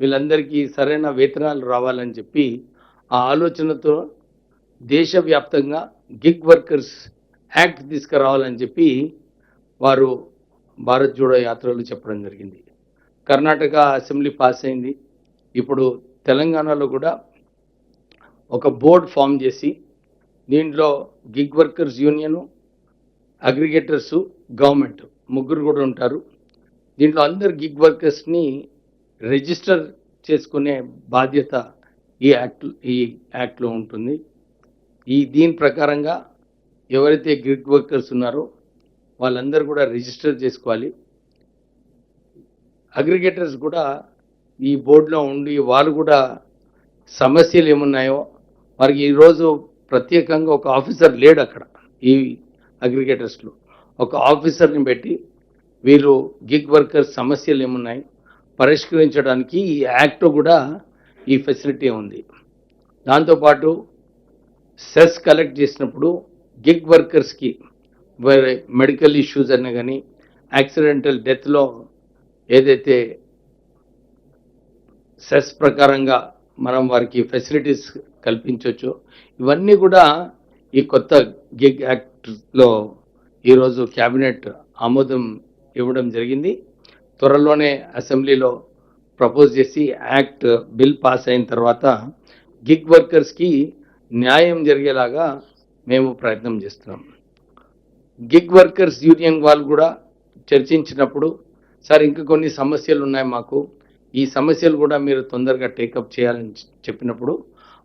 వీళ్ళందరికీ సరైన వేతనాలు రావాలని చెప్పి ఆ ఆలోచనతో దేశవ్యాప్తంగా గిగ్ వర్కర్స్ యాక్ట్ తీసుకురావాలని చెప్పి వారు భారత్ జోడో యాత్రలు చెప్పడం జరిగింది. కర్ణాటక అసెంబ్లీ పాస్ అయింది. ఇప్పుడు తెలంగాణలో కూడా ఒక బోర్డ్ ఫామ్ చేసి దీంట్లో గిగ్ వర్కర్స్ యూనియను, అగ్రిగేటర్సు, గవర్నమెంట్ ముగ్గురు కూడా ఉంటారు. దీంట్లో అందరు గిగ్ వర్కర్స్ని రిజిస్టర్ చేసుకునే బాధ్యత ఈ యాక్ట్లో ఉంటుంది. దీని ప్రకారంగా ఎవరైతే గిగ్ వర్కర్స్ ఉన్నారో వాళ్ళందరూ కూడా రిజిస్టర్ చేసుకోవాలి. అగ్రిగేటర్స్ కూడా ఈ బోర్డులో ఉండి వాళ్ళు కూడా సమస్యలు ఏమున్నాయో వారికి ఈరోజు ప్రత్యేకంగా ఒక ఆఫీసర్ లేడు అక్కడ. ఈ అగ్రిగేటర్స్లో ఒక ఆఫీసర్ని పెట్టి వీళ్ళు గిగ్ వర్కర్స్ సమస్యలు ఏమున్నాయి పరిష్కరించడానికి ఈ యాక్ట్ కూడా ఈ ఫెసిలిటీ ఉంది. దాంతోపాటు సెస్ కలెక్ట్ చేసినప్పుడు గిగ్ వర్కర్స్కి వేరే మెడికల్ ఇష్యూస్ అన్నా కానీ యాక్సిడెంటల్ డెత్లో ఏదైతే సెస్ ప్రకారంగా మనం వారికి ఫెసిలిటీస్ కల్పించవచ్చో ఇవన్నీ కూడా ఈ కొత్త గిగ్ యాక్ట్లో ఈరోజు క్యాబినెట్ ఆమోదం ఇవ్వడం జరిగింది. త్వరలోనే అసెంబ్లీలో ప్రపోజ్ చేసి యాక్ట్ బిల్ పాస్ అయిన తర్వాత గిగ్ వర్కర్స్కి న్యాయం జరిగేలాగా మేము ప్రయత్నం చేస్తున్నాం. గిగ్ వర్కర్స్ యూనియన్ వాళ్ళు కూడా చర్చించినప్పుడు సార్ ఇంకా కొన్ని సమస్యలు ఉన్నాయి మాకు, ఈ సమస్యలు కూడా మీరు తొందరగా టేకప్ చేయాలని చెప్పినప్పుడు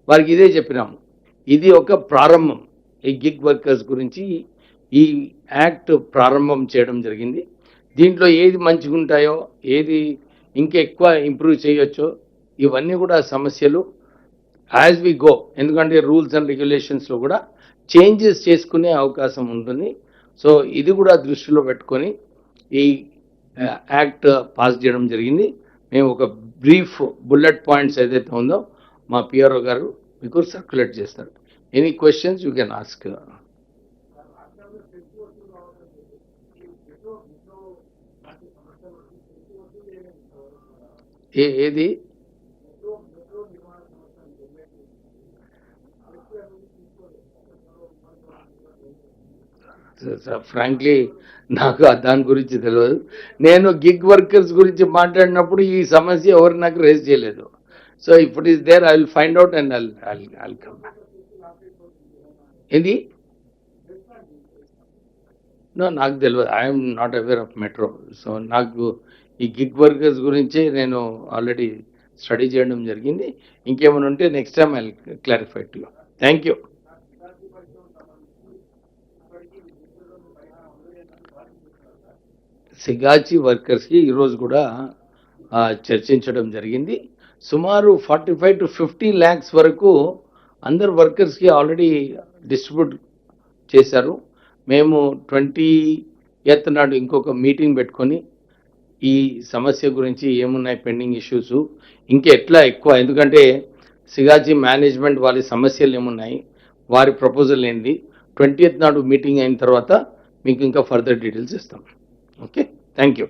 వారికి ఇదే చెప్పినాము. ఇది ఒక ప్రారంభం. ఈ గిగ్ వర్కర్స్ గురించి ఈ యాక్ట్ ప్రారంభం చేయడం జరిగింది. దీంట్లో ఏది మంచిగా ఉంటాయో ఏది ఇంకా ఎక్కువ ఇంప్రూవ్ చేయొచ్చో ఇవన్నీ కూడా సమస్యలు యాజ్ వి గో, ఎందుకంటే రూల్స్ అండ్ రెగ్యులేషన్స్లో కూడా చేంజెస్ చేసుకునే అవకాశం ఉంటుంది. సో ఇది కూడా దృష్టిలో పెట్టుకొని ఈ యాక్ట్ పాస్ చేయడం జరిగింది. మేము ఒక బ్రీఫ్ బుల్లెట్ పాయింట్స్ ఏదైతే ఉందో మా పిఆర్ఓ గారు మీకు సర్క్యులేట్ చేస్తారు. Any questions you can ask. ఏది ఫ్రాంక్లీ నాకు దాని గురించి తెలియదు. నేను గిగ్ వర్కర్స్ గురించి మాట్లాడినప్పుడు ఈ సమస్య ఎవరు నాకు రేజ్ చేయలేదు. So if is there I will find out and I'll come back. ఇది నాకు తెలియదు. I'm not aware of metro. So నాకు ఈ గిగ్ వర్కర్స్ గురించి నేను ఆల్రెడీ స్టడీ చేయడం జరిగింది. ఇంకేమైనా ఉంటే next time I clarify to you. Thank you. Sigachi వర్కర్స్కి ఈరోజు కూడా చర్చించడం జరిగింది. సుమారు 45 to 50 lakhs వరకు అందరు వర్కర్స్కి ఆల్రెడీ డిస్ట్రిబ్యూట్ చేశారు. మేము 20th నాడు ఇంకొక మీటింగ్ పెట్టుకొని ఈ సమస్య గురించి ఏమున్నాయి పెండింగ్ ఇష్యూస్ ఇంకా ఎట్లా ఎక్కువ, ఎందుకంటే సిగాచి మేనేజ్మెంట్ వాళ్ళ సమస్యలు ఏమున్నాయి వారి ప్రపోజల్ ఏంది 20th నాడు మీటింగ్ అయిన తర్వాత మీకు ఇంకా ఫర్దర్ డీటెయిల్స్ ఇస్తాం. Okay, thank you.